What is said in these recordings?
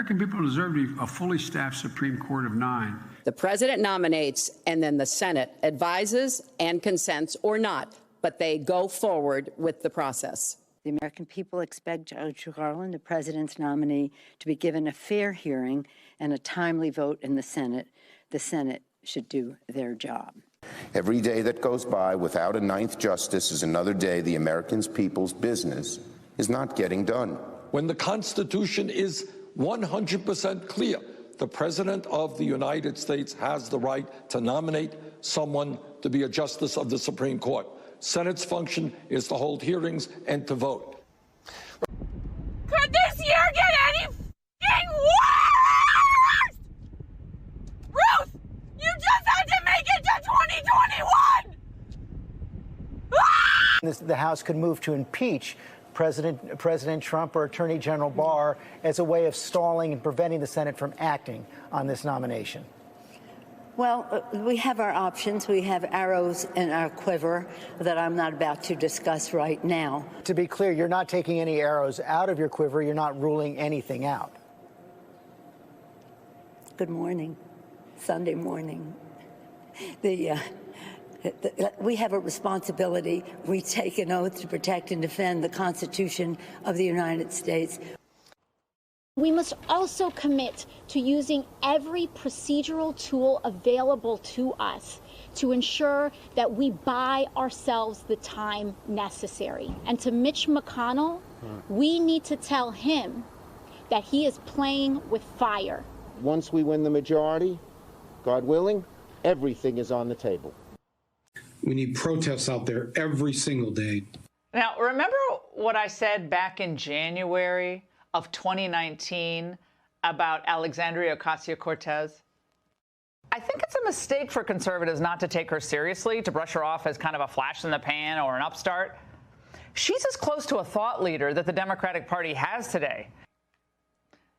American people deserve to be a fully staffed Supreme Court of 9. The president nominates, and then the Senate advises and consents or not, but they go forward with the process. The American people expect Judge Garland, the president's nominee, to be given a fair hearing and a timely vote in the Senate. The Senate should do their job. Every day that goes by without a ninth justice is another day the American people's business is not getting done. When the Constitution is 100% clear, the President of the United States has the right to nominate someone to be a justice of the Supreme Court. Senate's function is to hold hearings and to vote. Could this year get any f***ing worse? Ruth, you just had to make it to 2021! The House could move to impeach President Trump or Attorney General Barr as a way of stalling and preventing the Senate from acting on this nomination. Well, we have our options. We have arrows in our quiver that I'm not about to discuss right now. To be clear, you're not taking any arrows out of your quiver. You're not ruling anything out. Good morning. Sunday morning. We have a responsibility. We take an oath to protect and defend the Constitution of the United States. We must also commit to using every procedural tool available to us to ensure that we buy ourselves the time necessary. And to Mitch McConnell, we need to tell him that he is playing with fire. Once we win the majority, God willing, everything is on the table. We need protests out there every single day. Now, remember what I said back in January of 2019 about Alexandria Ocasio-Cortez? I think it's a mistake for conservatives not to take her seriously, to brush her off as kind of a flash in the pan or an upstart. She's as close to a thought leader that the Democratic Party has today.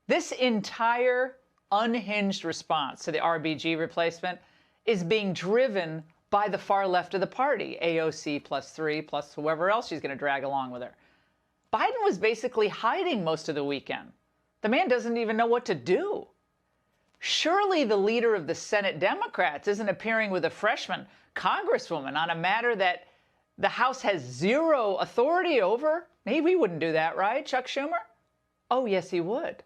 This entire unhinged response to the RBG replacement is being driven by the far left of the party, AOC +3 plus whoever else she's going to drag along with her. Biden was basically hiding most of the weekend. The man doesn't even know what to do. Surely the leader of the Senate Democrats isn't appearing with a freshman congresswoman on a matter that the House has zero authority over. He wouldn't do that, right, Chuck Schumer? Oh, yes, he would.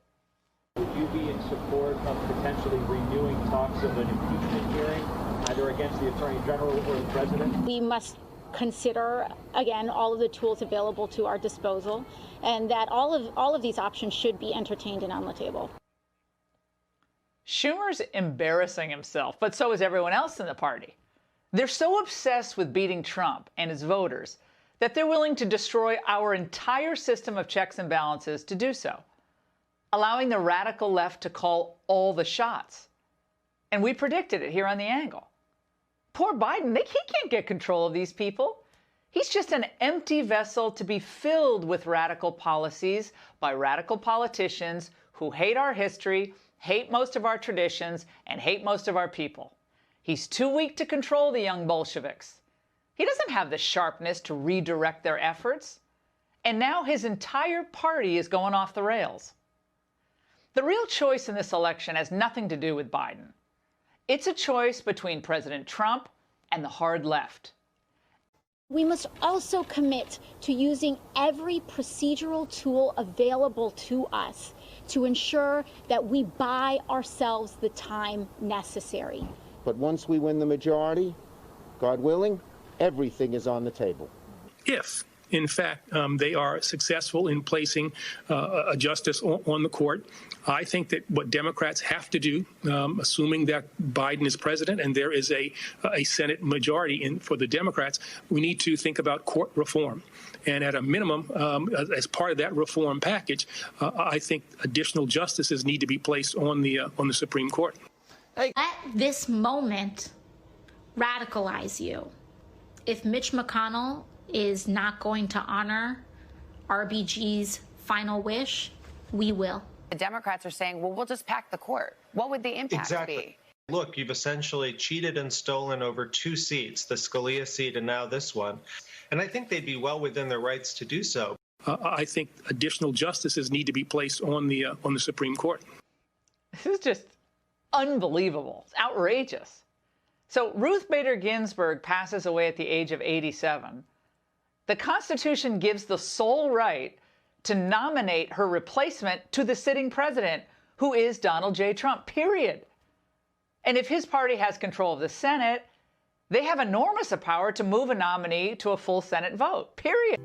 Would you be in support of potentially renewing talks of an impeachment hearing, either against the Attorney General or the President? We must consider, again, all of the tools available to our disposal, and that all of these options should be entertained and on the table. Schumer's embarrassing himself, but so is everyone else in the party. They're so obsessed with beating Trump and his voters that they're willing to destroy our entire system of checks and balances to do so, allowing the radical left to call all the shots. And we predicted it here on The Angle. Poor Biden, he can't get control of these people. He's just an empty vessel to be filled with radical policies by radical politicians who hate our history, hate most of our traditions, and hate most of our people. He's too weak to control the young Bolsheviks. He doesn't have the sharpness to redirect their efforts. And now his entire party is going off the rails. The real choice in this election has nothing to do with Biden. It's a choice between President Trump and the hard left. We must also commit to using every procedural tool available to us to ensure that we buy ourselves the time necessary. But once we win the majority, God willing, everything is on the table. If, in fact, they are successful in placing a justice on the court, I think that what Democrats have to do, assuming that Biden is president and there is a Senate majority for the Democrats, we need to think about court reform. And at a minimum, as part of that reform package, I think additional justices need to be placed on the Supreme Court. Let this moment radicalize you. If Mitch McConnell is not going to honor RBG's final wish, we will. The Democrats are saying, well, we'll just pack the court. What would the impact be? Look, you've essentially cheated and stolen over 2 seats, the Scalia seat and now this one. And I think they'd be well within their rights to do so. I think additional justices need to be placed on the Supreme Court. This is just unbelievable. It's outrageous. So Ruth Bader Ginsburg passes away at the age of 87. The Constitution gives the sole right to nominate her replacement to the sitting president, who is Donald J. Trump, period. And if his party has control of the Senate, they have enormous power to move a nominee to a full Senate vote, period.